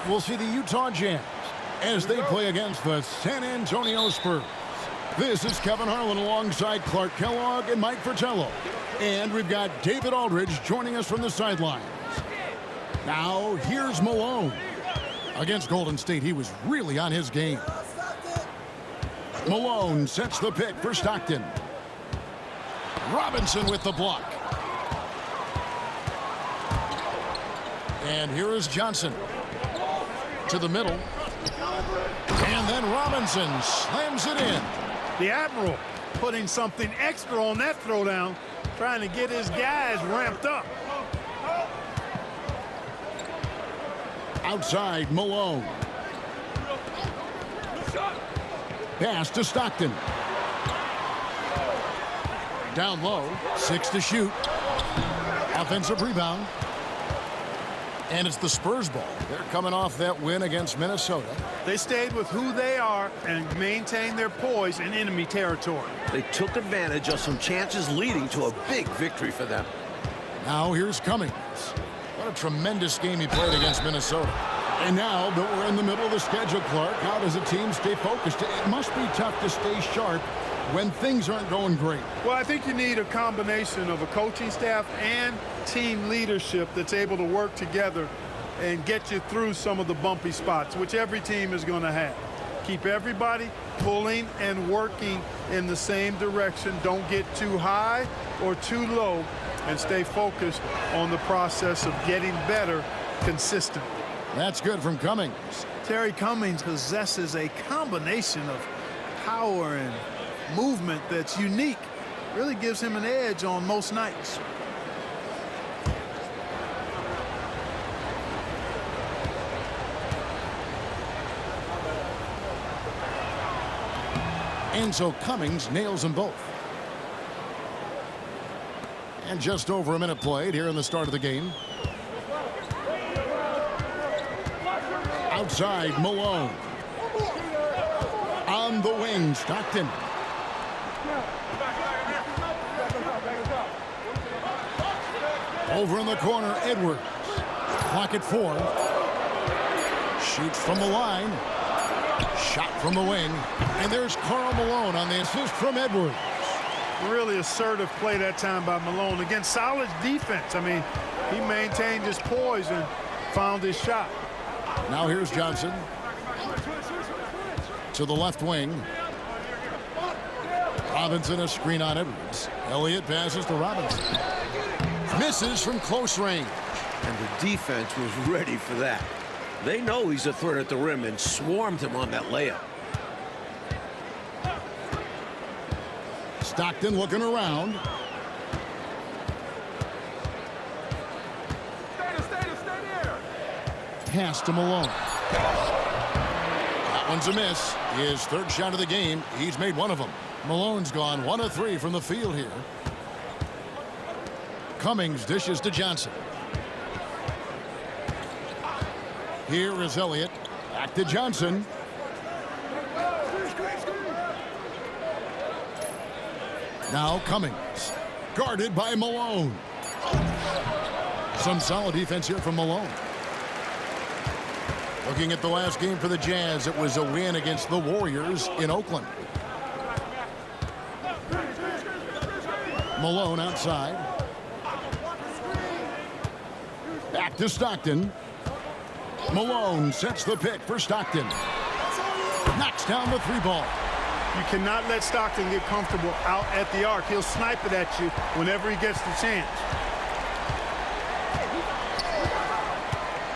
we'll see the Utah Jazz as they play against the San Antonio Spurs. This is Kevin Harlan alongside Clark Kellogg and Mike Fratello. And we've got David Aldridge joining us from the sidelines. Now, here's Malone. Against Golden State, he was really on his game. Malone sets the pick for Stockton. Robinson with the block. And here is Johnson. To the middle. And then Robinson slams it in. The Admiral putting something extra on that throwdown, trying to get his guys ramped up. Outside, Malone. Pass to Stockton. Down low, 6 to shoot. Offensive rebound. And it's the Spurs ball. They're coming off that win against Minnesota. They stayed with who they are and maintained their poise in enemy territory. They took advantage of some chances leading to a big victory for them. Now here's Cummings. What a tremendous game he played against Minnesota. And now that we're in the middle of the schedule, Clark, how does a team stay focused? It must be tough to stay sharp when things aren't going great. Well, I think you need a combination of a coaching staff and team leadership that's able to work together and get you through some of the bumpy spots, which every team is going to have. Keep everybody pulling and working in the same direction. Don't get too high or too low, and stay focused on the process of getting better consistently. That's good from Cummings. Terry Cummings possesses a combination of power and movement that's unique. Really gives him an edge on most nights. And so Cummings nails them both. And just over a minute played here in the start of the game. Outside, Malone. On the wing, Stockton. Over in the corner, Edwards. Clock at 4. Shoots from the line. Shot from the wing. And there's Karl Malone on the assist from Edwards. Really assertive play that time by Malone. Again, solid defense. I mean, he maintained his poise and found his shot. Now here's Johnson. To the left wing. Robinson, a screen on Edwards. Elliott passes to Robinson. Misses from close range. And the defense was ready for that. They know he's a threat at the rim and swarmed him on that layup. Stockton looking around. Pass to Malone. That one's a miss. His third shot of the game. He's made one of them. Malone's gone 1 of 3 from the field here. Cummings dishes to Johnson. Here is Elliott. Back to Johnson. Now Cummings. Guarded by Malone. Some solid defense here from Malone. Looking at the last game for the Jazz, it was a win against the Warriors in Oakland. Malone outside. Back to Stockton. Malone sets the pick for Stockton. Knocks down the 3 ball. You cannot let Stockton get comfortable out at the arc. He'll snipe it at you whenever he gets the chance.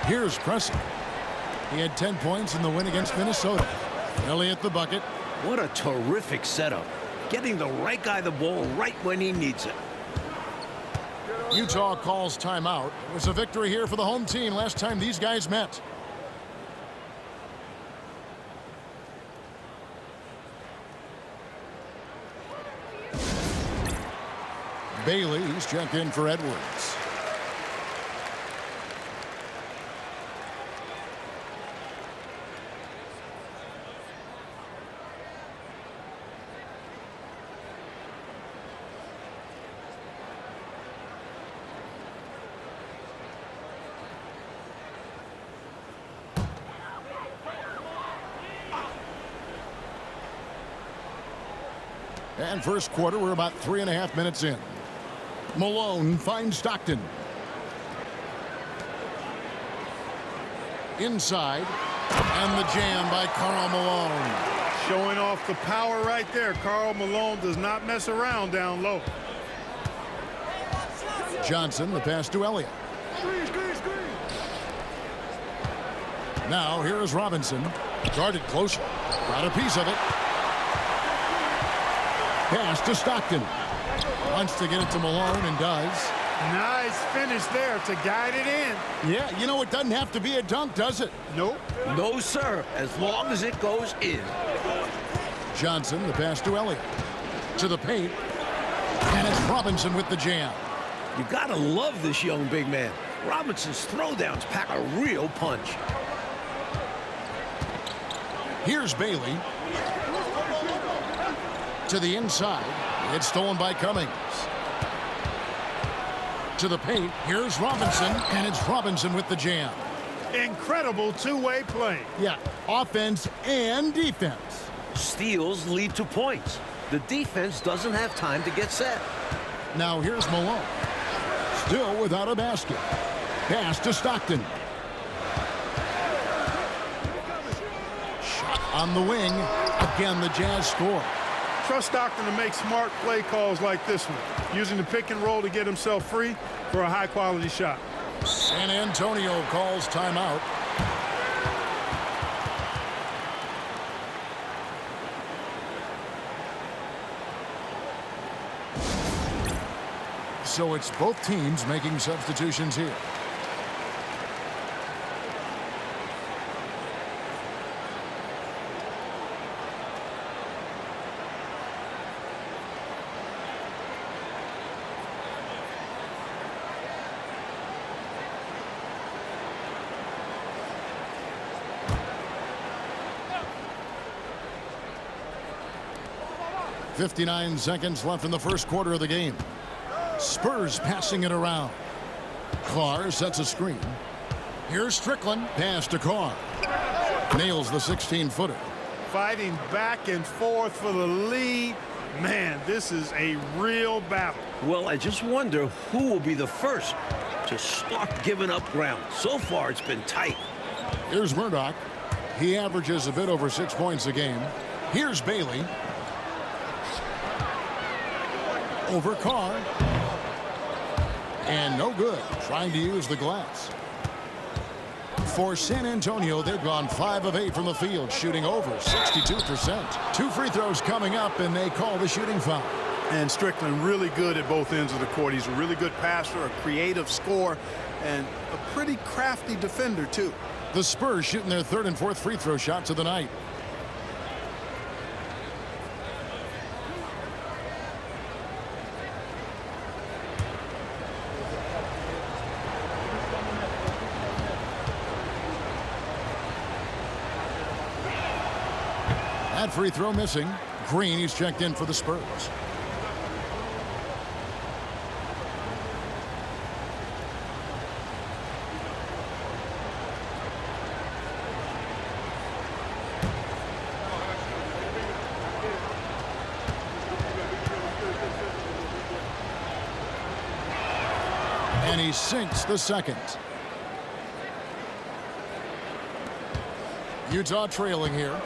Here's Preston. He had 10 points in the win against Minnesota. Elliott the bucket. What a terrific setup. Getting the right guy the ball right when he needs it. Utah calls timeout. It was a victory here for the home team last time these guys met. Bailey's checked in for Edwards. And first quarter, we're about 3.5 minutes in. Malone finds Stockton. Inside. And the jam by Karl Malone. Showing off the power right there. Karl Malone does not mess around down low. Johnson, the pass to Elliott. Now here is Robinson. Guarded close. Got a piece of it. Pass to Stockton. Wants to get it to Malone and does. Nice finish there to guide it in. Yeah, you know, it doesn't have to be a dunk, does it? Nope. No, sir, as long as it goes in. Johnson, the pass to Elliott. To the paint. And it's Robinson with the jam. You gotta love this young big man. Robinson's throwdowns pack a real punch. Here's Bailey. To the inside. It's stolen by Cummings. To the paint. Here's Robinson. And it's Robinson with the jam. Incredible two-way play. Yeah, offense and defense. Steals lead to points. The defense doesn't have time to get set. Now here's Malone. Still without a basket. Pass to Stockton. Shot on the wing. Again, the Jazz score. Trust Stockton to make smart play calls like this one, using the pick and roll to get himself free for a high-quality shot. San Antonio calls timeout. So it's both teams making substitutions here. .59 seconds left in the first quarter of the game. Spurs passing it around. Carr sets a screen. Here's Strickland. Pass to Carr. Nails the 16-footer. Fighting back and forth for the lead. Man, this is a real battle. Well, I just wonder who will be the first to start giving up ground. So far, it's been tight. Here's Murdoch. He averages a bit over 6 points a game. Here's Bailey. Over Carr. And no good. Trying to use the glass. For San Antonio, they've gone 5 of 8 from the field, shooting over 62%. 2 free throws coming up, and they call the shooting foul. And Strickland really good at both ends of the court. He's a really good passer, a creative scorer, and a pretty crafty defender, too. The Spurs shooting their 3rd and 4th free throw shots of the night. That free throw missing. Green, he's checked in for the Spurs. And he sinks the second. Utah trailing here.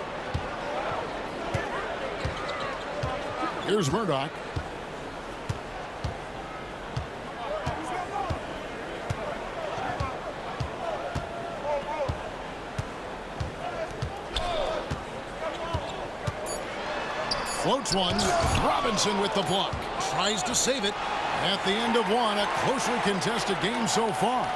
Here's Murdoch. Floats one. Robinson with the block. Tries to save it. At the end of one, a closely contested game so far.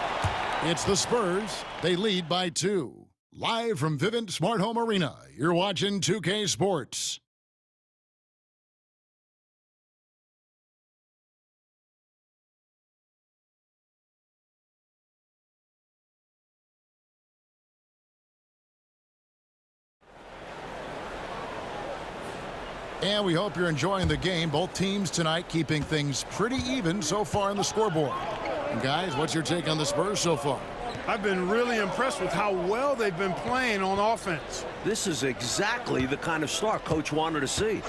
It's the Spurs. They lead by 2. Live from Vivint Smart Home Arena, you're watching 2K Sports. And we hope you're enjoying the game. Both teams tonight keeping things pretty even so far on the scoreboard. And guys, what's your take on the Spurs so far? I've been really impressed with how well they've been playing on offense. This is exactly the kind of start Coach wanted to see.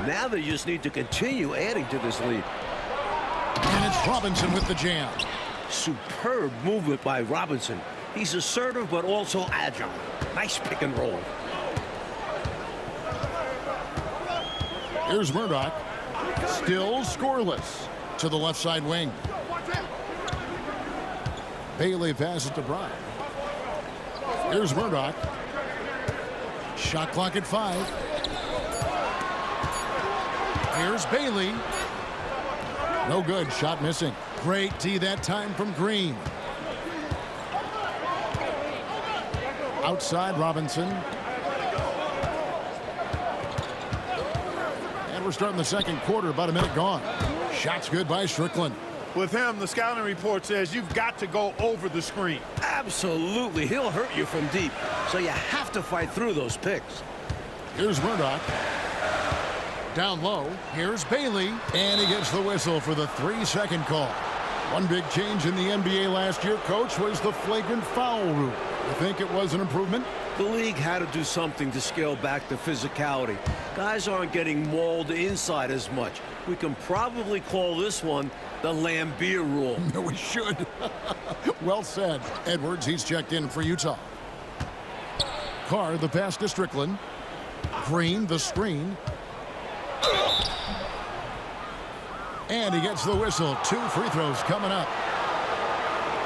Now they just need to continue adding to this lead. And it's Robinson with the jam. Superb movement by Robinson. He's assertive but also agile. Nice pick and roll. Here's Murdoch. Still scoreless. To the left side wing. Bailey passes to Brown. Here's Murdoch. Shot clock at 5. Here's Bailey. No good. Shot missing. Great D that time from Green. Outside Robinson. And we're starting the second quarter. About a minute gone. Shot's good by Strickland. With him, the scouting report says you've got to go over the screen. Absolutely. He'll hurt you from deep. So you have to fight through those picks. Here's Murdoch. Down low. Here's Bailey. And he gets the whistle for the 3-second call. One big change in the NBA last year, Coach, was the flagrant foul rule. You think it was an improvement? The league had to do something to scale back the physicality. Guys aren't getting mauled inside as much. We can probably call this one the Lambeer rule. No, we should. Well said. Edwards, he's checked in for Utah. Carr, the pass to Strickland. Green, the screen. And he gets the whistle. 2 free throws coming up.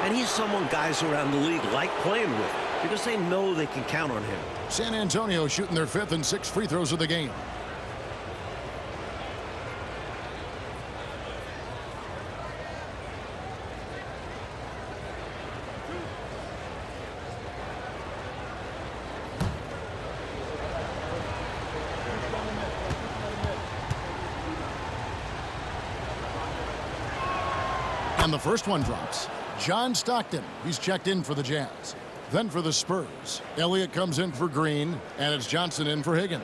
And he's someone guys around the league like playing with because they know they can count on him. San Antonio shooting their 5th and 6th free throws of the game. And the first one drops. John Stockton, he's checked in for the Jazz. Then for the Spurs, Elliott comes in for Green, and it's Johnson in for Higgins.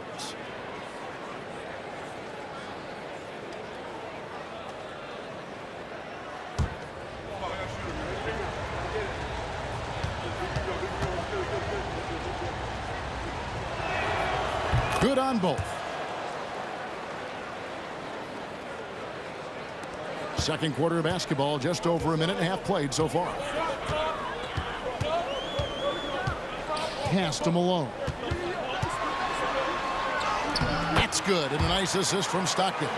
Good on both. Second quarter of basketball, just over a minute and a half played so far. Pass to Malone. That's good, and a nice assist from Stockton.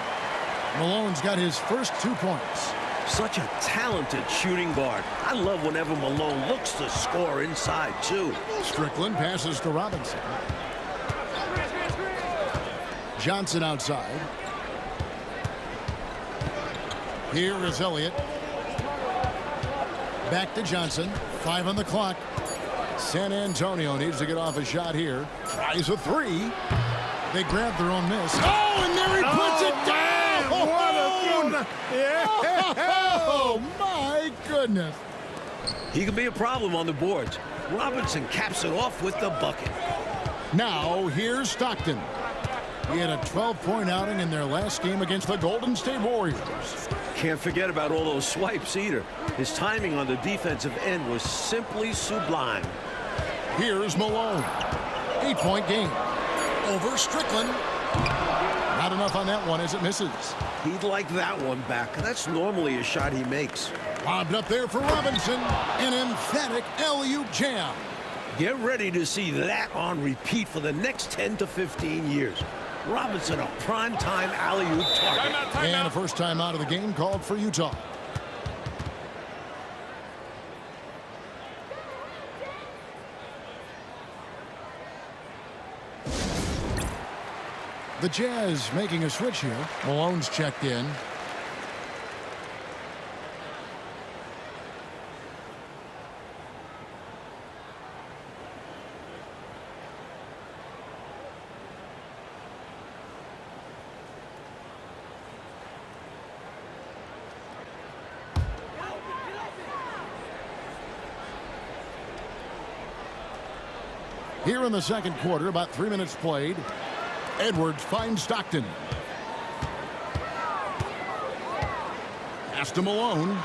Malone's got his first 2 points. Such a talented shooting guard. I love whenever Malone looks to score inside, too. Strickland passes to Robinson. Johnson outside. Here is Elliott. Back to Johnson. 5 on the clock. San Antonio needs to get off a shot here. Tries a 3. They grab their own miss. Oh, and there he puts it down! Man, what a yeah. Oh, my goodness. He can be a problem on the boards. Robinson caps it off with the bucket. Now, here's Stockton. He had a 12-point outing in their last game against the Golden State Warriors. Can't forget about all those swipes either. His timing on the defensive end was simply sublime. Here's Malone. 8-point game. Over Strickland. Not enough on that one as it misses. He'd like that one back. That's normally a shot he makes. Lobbed up there for Robinson. An emphatic alley-oop jam. Get ready to see that on repeat for the next 10 to 15 years. Robinson, a prime-time alley-oop target. And a first time out of the game called for Utah. The Jazz making a switch here. Malone's checked in. Here in the second quarter, about 3 minutes played. Edwards finds Stockton. Pass to Malone.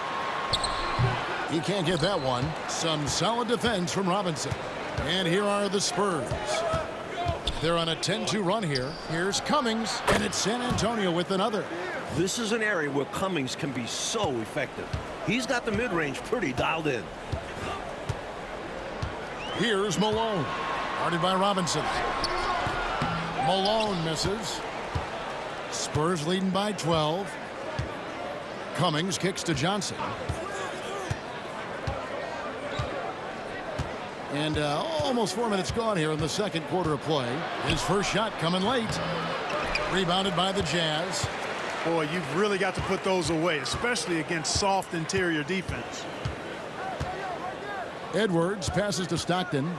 He can't get that one. Some solid defense from Robinson. And here are the Spurs. They're on a 10-2 run here. Here's Cummings, and it's San Antonio with another. This is an area where Cummings can be so effective. He's got the mid-range pretty dialed in. Here's Malone. Guarded by Robinson. Malone misses. Spurs leading by 12. Cummings kicks to Johnson. And almost 4 minutes gone here in the second quarter of play. His first shot coming late. Rebounded by the Jazz. Boy, you've really got to put those away, especially against soft interior defense. Edwards passes to Stockton.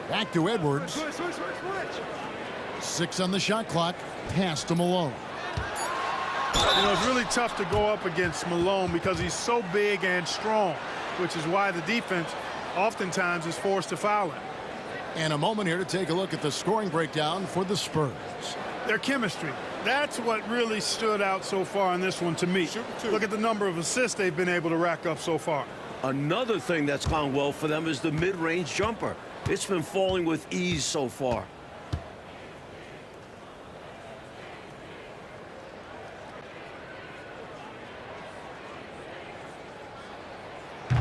Back to Edwards. 6 on the shot clock. Pass to Malone. You know, it's really tough to go up against Malone because he's so big and strong, which is why the defense oftentimes is forced to foul him. And a moment here to take a look at the scoring breakdown for the Spurs. Their chemistry. That's what really stood out so far in this one to me. Look at the number of assists they've been able to rack up so far. Another thing that's gone well for them is the mid-range jumper. It's been falling with ease so far.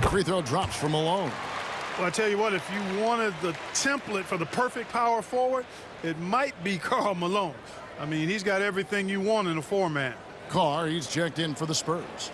Free throw drops for Malone. Well, I tell you what, if you wanted the template for the perfect power forward, it might be Karl Malone. I mean, he's got everything you want in a four-man. Carr, he's checked in for the Spurs.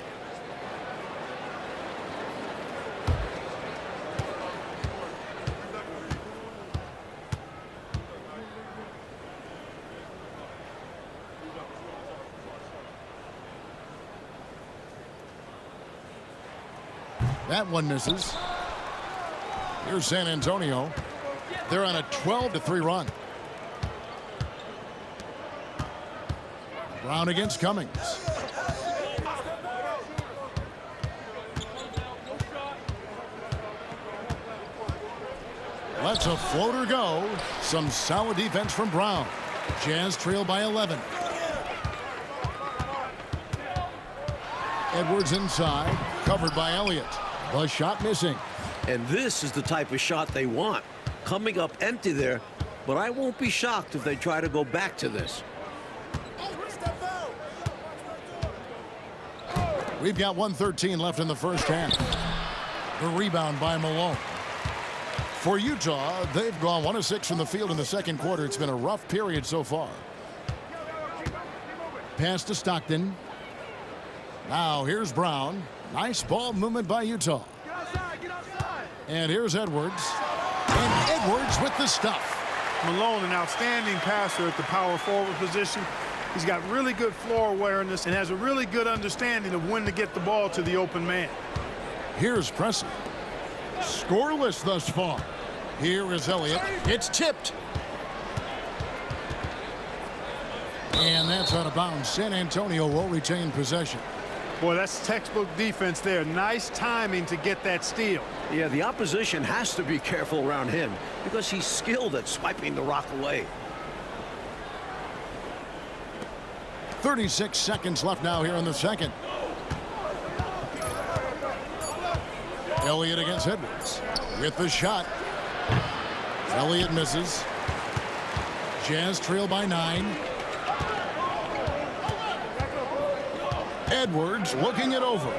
That one misses. Here's San Antonio. They're on a 12-3 run. Brown against Cummings. Lets a floater go. Some solid defense from Brown. Jazz trail by 11. Edwards inside, covered by Elliott. The shot missing. And this is the type of shot they want. Coming up empty there, but I won't be shocked if they try to go back to this. We've got 1:13 left in the first half. The rebound by Malone. For Utah, they've gone 1 of 6 from the field in the second quarter. It's been a rough period so far. Pass to Stockton. Now here's Brown. Nice ball movement by Utah. And here's Edwards. And Edwards with the stuff. Malone, an outstanding passer at the power forward position. He's got really good floor awareness and has a really good understanding of when to get the ball to the open man. Here's Pressley. Scoreless thus far. Here is Elliott. It's tipped. And that's out of bounds. San Antonio will retain possession. Boy, that's textbook defense there. Nice timing to get that steal. Yeah, the opposition has to be careful around him because he's skilled at swiping the rock away. 36 seconds left now here in the second. Elliott against Edwards with the shot. Elliott misses. Jazz trail by 9. Edwards looking it over.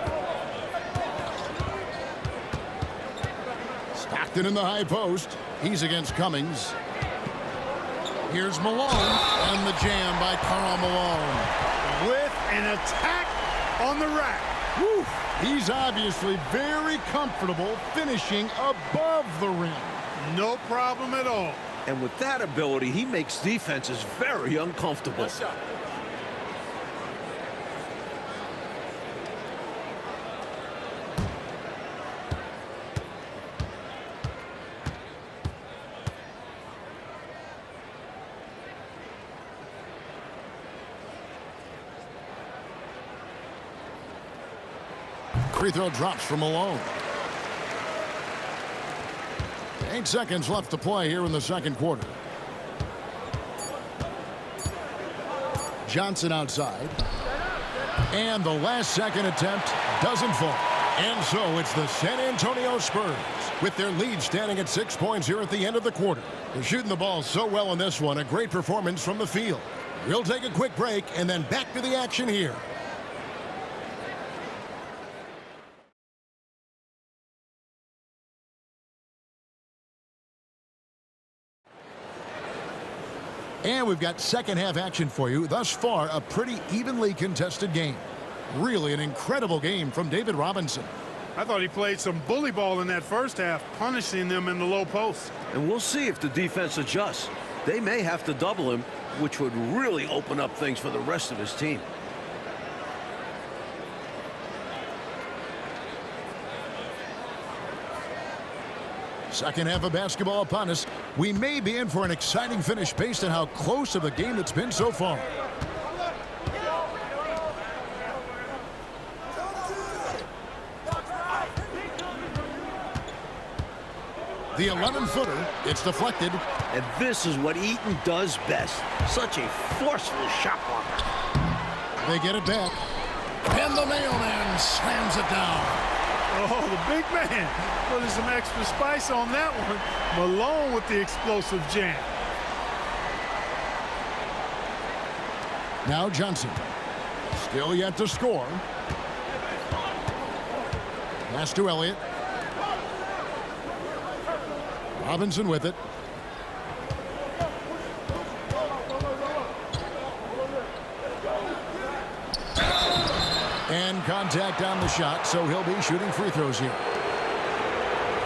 Stockton in the high post. He's against Cummings. Here's Malone, and the jam by Karl Malone. With an attack on the rack. Woo. He's obviously very comfortable finishing above the rim. No problem at all. And with that ability, he makes defenses very uncomfortable. Free throw drops for Malone. 8 seconds left to play here in the second quarter. Johnson outside. And the last-second attempt doesn't fall. And so it's the San Antonio Spurs with their lead standing at 6 points here at the end of the quarter. They're shooting the ball so well in this one. A great performance from the field. We'll take a quick break and then back to the action here. And we've got second half action for you. Thus far, a pretty evenly contested game. Really an incredible game from David Robinson. I thought he played some bully ball in that first half, punishing them in the low post. And we'll see if the defense adjusts. They may have to double him, which would really open up things for the rest of his team. Second half of basketball upon us. We may be in for an exciting finish based on how close of a game it's been so far. The 11-footer, it's deflected. And this is what Eaton does best. Such a forceful shot blocker. They get it back. And the mailman slams it down. Oh, the big man putting some extra spice on that one. Malone with the explosive jam. Now Johnson. Still yet to score. Pass to Elliott. Robinson with it. And contact on the shot, so he'll be shooting free throws here.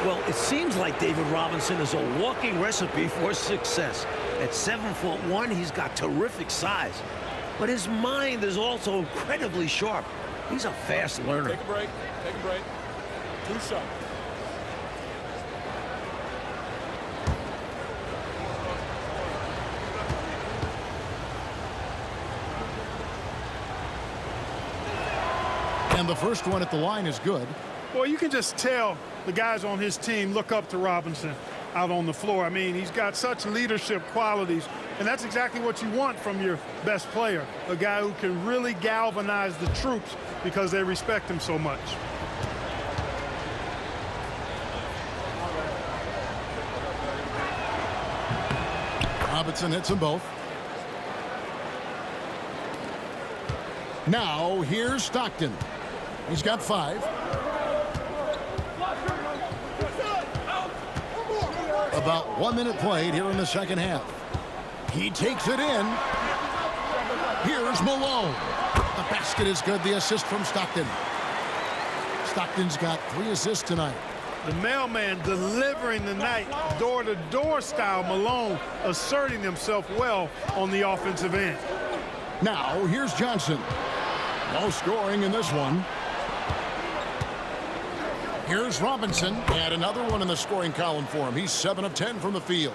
Well, it seems like David Robinson is a walking recipe for success. At 7'1", he's got terrific size. But his mind is also incredibly sharp. He's a fast learner. Take a break. Take a break. 2 shots. And the first one at the line is good. Well, you can just tell the guys on his team look up to Robinson out on the floor. I mean, he's got such leadership qualities, and that's exactly what you want from your best player, a guy who can really galvanize the troops because they respect him so much. Robinson hits them both. Now, here's Stockton. He's got 5. About 1 minute played here in the second half. He takes it in. Here's Malone. The basket is good. The assist from Stockton. Stockton's got 3 assists tonight. The mailman delivering the night, door-to-door style. Malone asserting himself well on the offensive end. Now, here's Johnson. No scoring in this one. Here's Robinson, and another one in the scoring column for him. He's 7 of 10 from the field.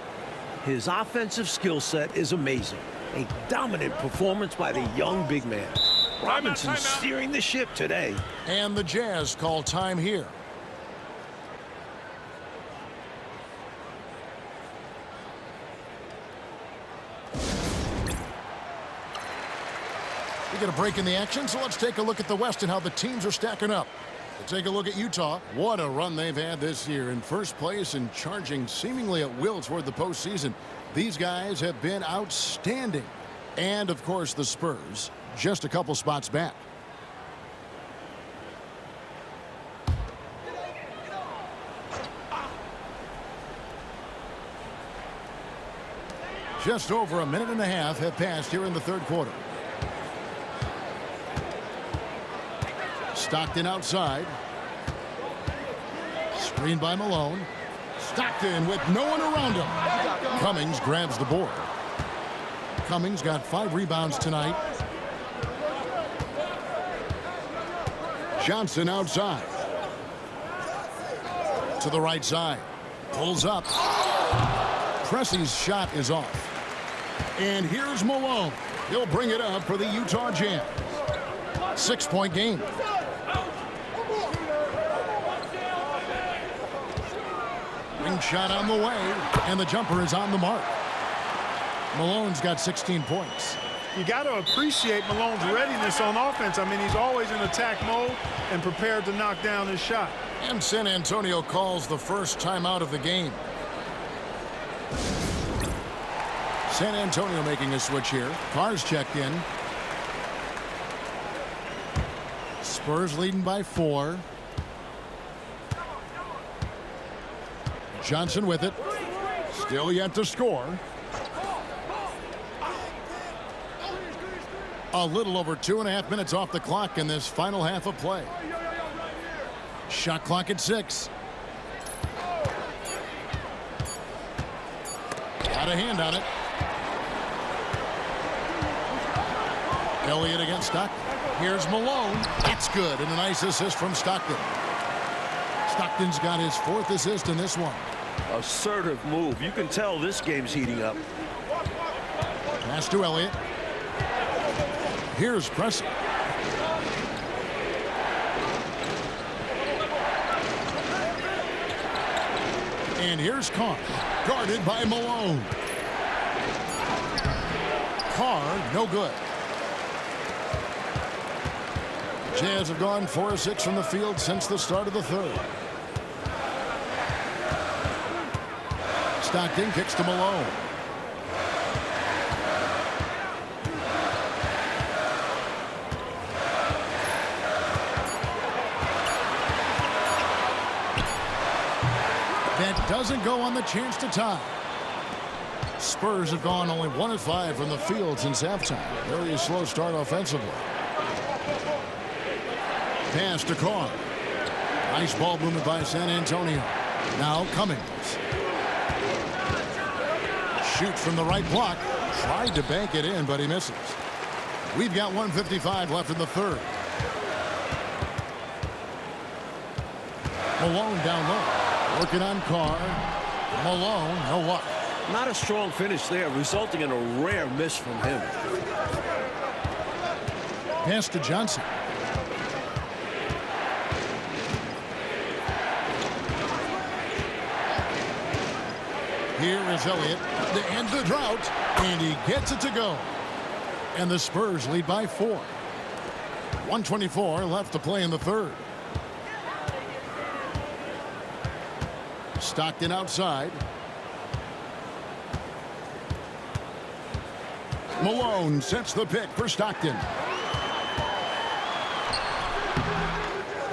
His offensive skill set is amazing. A dominant performance by the young big man. Robinson steering the ship today. And the Jazz call time here. We get a break in the action, so let's take a look at the West and how the teams are stacking up. We'll take a look at Utah. What a run they've had this year, in first place and charging seemingly at will toward the postseason. These guys have been outstanding. And, of course, the Spurs, just a couple spots back. Just over a minute and a half have passed here in the third quarter. Stockton outside. Screen by Malone. Stockton with no one around him. Cummings grabs the board. Cummings got 5 rebounds tonight. Johnson outside. To the right side. Pulls up. Pressey's shot is off. And here's Malone. He'll bring it up for the Utah Jazz. 6-point game. Ring shot on the way, and the jumper is on the mark. Malone's got 16 points. you got to appreciate Malone's readiness on offense. I mean, he's always in attack mode and prepared to knock down his shot. And San Antonio calls the first timeout of the game. San Antonio making a switch here. Carr's checked in. Spurs leading by 4. Johnson with it. Still yet to score. A little over 2.5 minutes off the clock in this final half of play. Shot clock at 6. Got a hand on it. Elliott against Stockton. Here's Malone. It's good, and a nice assist from Stockton. Stockton's got his 4th assist in this one. Assertive move. You can tell this game's heating up. Pass to Elliott. Here's Pressey. And here's Carr, guarded by Malone. Carr, no good. Jazz have gone 4 of 6 from the field since the start of the 3rd. Stockton kicks to Malone. That doesn't go on the chance to tie. Spurs have gone only 1 of 5 from the field since halftime. Very slow start offensively. Pass to Carr. Nice ball movement by San Antonio. Now Cummings. Shoots from the right block. Tried to bank it in, but he misses. We've got 1:55 left in the 3rd. Malone down low. Working on Carr. Malone, no luck. Not a strong finish there, resulting in a rare miss from him. Pass to Johnson. Here is Elliott to end the drought, and he gets it to go. And the Spurs lead by 4. 1:24 left to play in the 3rd. Stockton outside. Malone sets the pick for Stockton.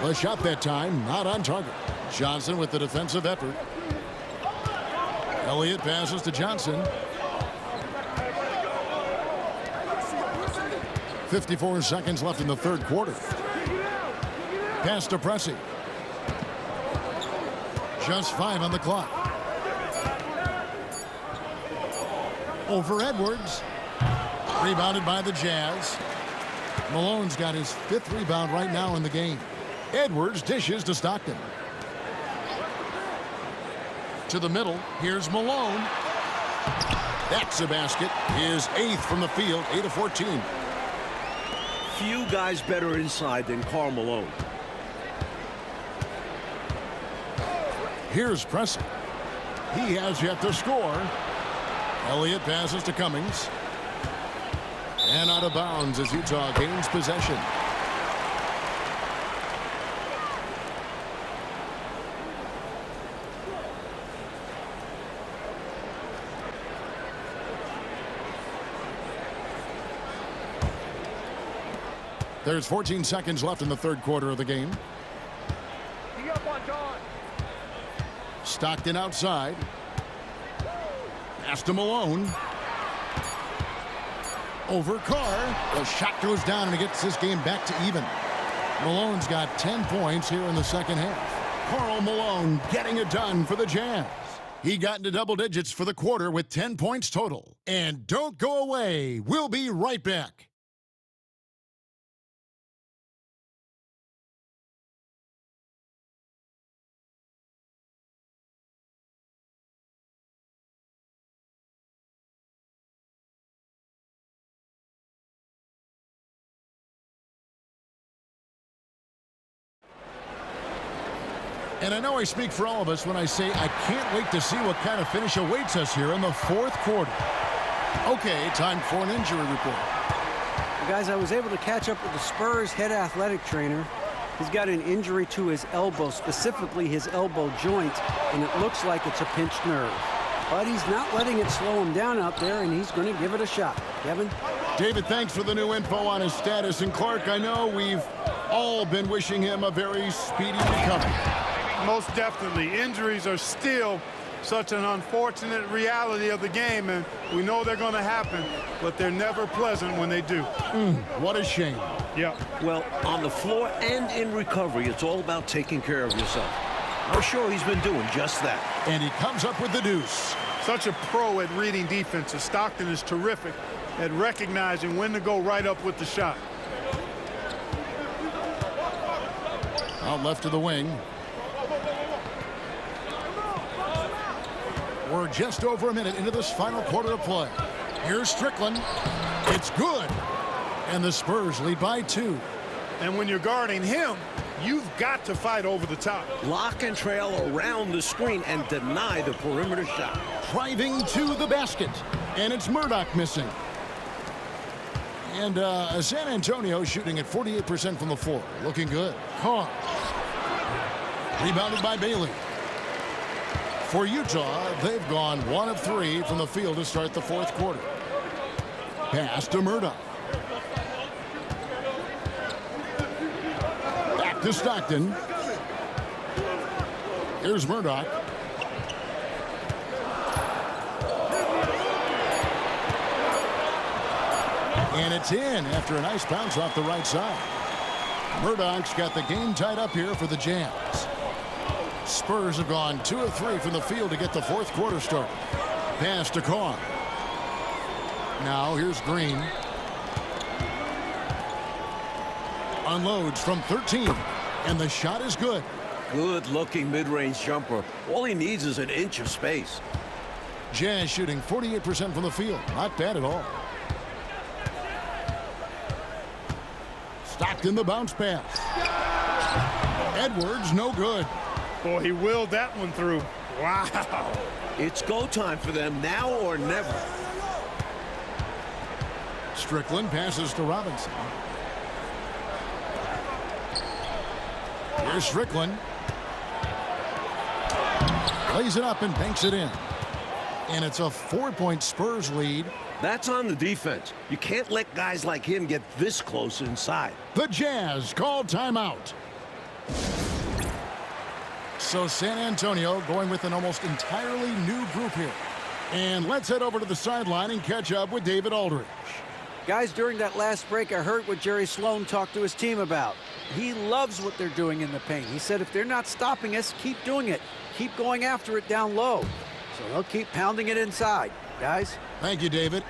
The shot that time, not on target. Johnson with the defensive effort. Elliott passes to Johnson. 54 seconds left in the 3rd quarter. Pass to Pressey. Just 5 on the clock. Over Edwards. Rebounded by the Jazz. Malone's got his 5th rebound right now in the game. Edwards dishes to Stockton. To the middle. Here's Malone. That's a basket. His 8th from the field. 8 of 14. Few guys better inside than Karl Malone. Here's Pressey. He has yet to score. Elliott passes to Cummings. And out of bounds as Utah gains possession. There's 14 seconds left in the 3rd quarter of the game. Stockton outside. Pass to Malone. Over Carr. The shot goes down and it gets this game back to even. Malone's got 10 points here in the 2nd half. Karl Malone getting it done for the Jazz. He got into double digits for the quarter with 10 points total. And don't go away. We'll be right back. And I know I speak for all of us when I say I can't wait to see what kind of finish awaits us here in the 4th quarter. Okay, time for an injury report. guys, I was able to catch up with the Spurs head athletic trainer. He's got an injury to his elbow, specifically his elbow joint, and it looks like it's a pinched nerve. But he's not letting it slow him down out there, and he's going to give it a shot. Kevin? David, thanks for the new info on his status. And Clark, I know we've all been wishing him a very speedy recovery. Most definitely. Injuries are still such an unfortunate reality of the game, and we know they're going to happen, but they're never pleasant when they do. What a shame. Yeah. Well, on the floor and in recovery, it's all about taking care of yourself. I'm sure he's been doing just that. And he comes up with the deuce. Such a pro at reading defenses. Stockton is terrific at recognizing when to go right up with the shot. Out left to the wing. We're just over a minute into this final quarter of play. Here's Strickland. It's good. And the Spurs lead by 2. And when you're guarding him, you've got to fight over the top. Lock and trail around the screen and deny the perimeter shot. Driving to the basket. And it's Murdoch missing. And San Antonio shooting at 48% from the floor. Looking good. Carr. Rebounded by Bailey. For Utah, they've gone 1 of 3 from the field to start the fourth quarter. Pass to Murdoch. Back to Stockton. Here's Murdoch. And it's in after a nice bounce off the right side. Murdoch's got the game tied up here for the Jazz. Spurs have gone 2 of 3 from the field to get the fourth quarter started. Pass to Carr. Now here's Green. Unloads from 13. And the shot is good. Good-looking mid-range jumper. All he needs is an inch of space. Jazz shooting 48% from the field. Not bad at all. Stockton the bounce pass. Edwards no good. Boy, he willed that one through. Wow. It's go time for them now or never. Strickland passes to Robinson. Here's Strickland. Lays it up and banks it in. And it's a 4-point Spurs lead. That's on the defense. You can't let guys like him get this close inside. The Jazz call timeout. So San Antonio going with an almost entirely new group here. And let's head over to the sideline and catch up with David Aldridge. Guys, during that last break, I heard what Jerry Sloan talked to his team about. He loves what they're doing in the paint. He said if they're not stopping us, keep doing it. Keep going after it down low. So they'll keep pounding it inside. Guys? Thank you, David.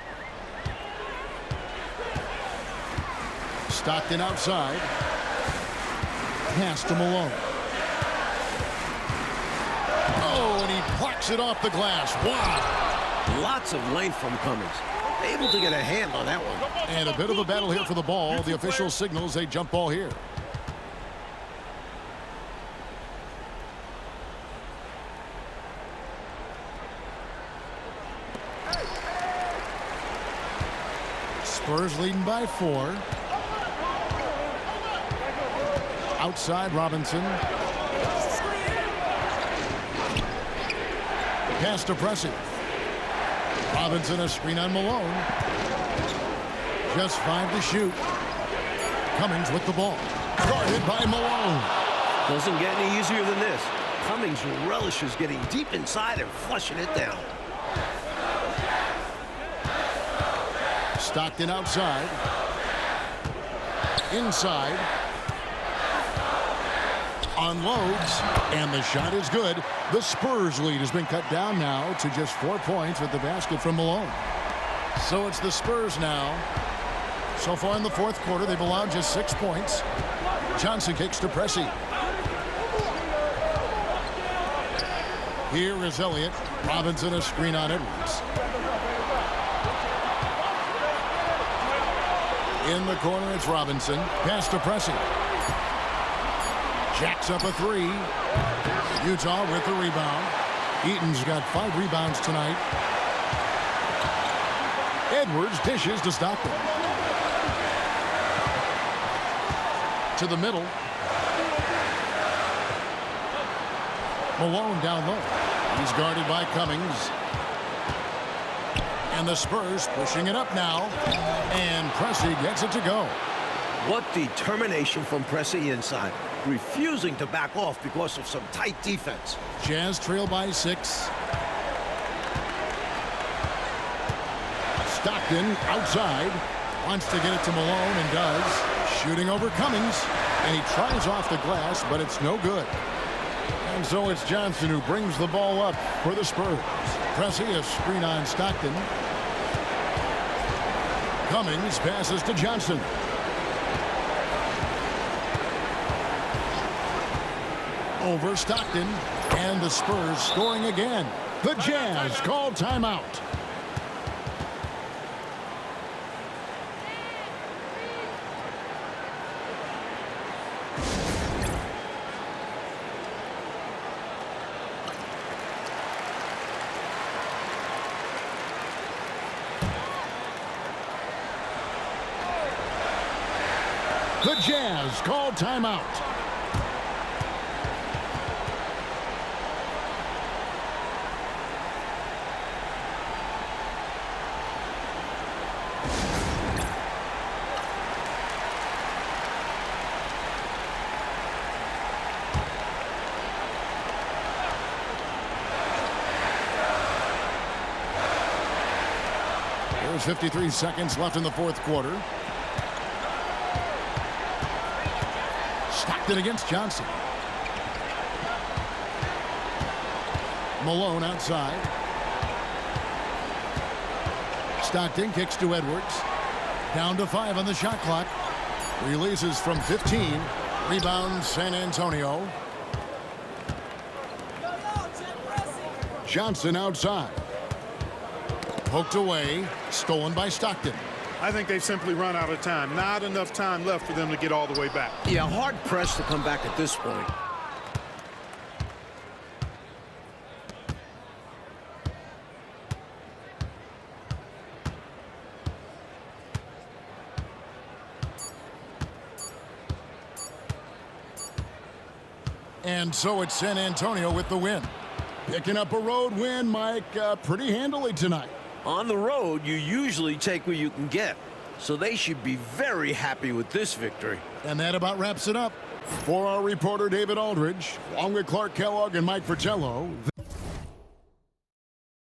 Stockton outside. Pass to Malone. Oh, and he plucks it off the glass. Wow. Lots of length from Cummings. Able to get a hand on that one. And a bit of a battle here for the ball. The official signals a jump ball here. Spurs leading by 4. Outside Robinson. Pass to Pressey. Robinson a screen on Malone. Just 5 to shoot. Cummings with the ball. Guarded by Malone. Doesn't get any easier than this. Cummings relishes getting deep inside and flushing it down. Stockton outside. Inside. Unloads. And the shot is good. The Spurs lead has been cut down now to just 4 points with the basket from Malone. So it's the Spurs now. So far in the fourth quarter, they've allowed just 6 points. Johnson kicks to Pressey. Here is Elliott. Robinson a screen on Edwards. In the corner, it's Robinson. Pass to Pressey. Jacks up a 3. Utah with the rebound. Eaton's got 5 rebounds tonight. Edwards dishes to Stockton. to the middle. Malone down low. He's guarded by Cummings. And the Spurs pushing it up now. And Pressey gets it to go. What determination from Pressey inside. Refusing to back off because of some tight defense. Jazz trail by 6. Stockton outside. Wants to get it to Malone and does. Shooting over Cummings. And he tries off the glass, but it's no good. And so it's Johnson who brings the ball up for the Spurs. Pressey, a screen on Stockton. Cummings passes to Johnson. Over Stockton. And the Spurs scoring again. The Jazz call timeout. The Jazz call timeout. There's 53 seconds left in the fourth quarter. Stockton against Johnson. Malone outside. Stockton kicks to Edwards. Down to 5 on the shot clock. Releases from 15. Rebound San Antonio. Johnson outside. Poked away. Stolen by Stockton. I think they've simply run out of time. Not enough time left for them to get all the way back. Yeah, hard pressed to come back at this point. And so it's San Antonio with the win. Picking up a road win, Mike, pretty handily tonight. On the road, you usually take what you can get. So they should be very happy with this victory. And that about wraps it up. For our reporter, David Aldridge, along with Clark Kellogg and Mike Fratello.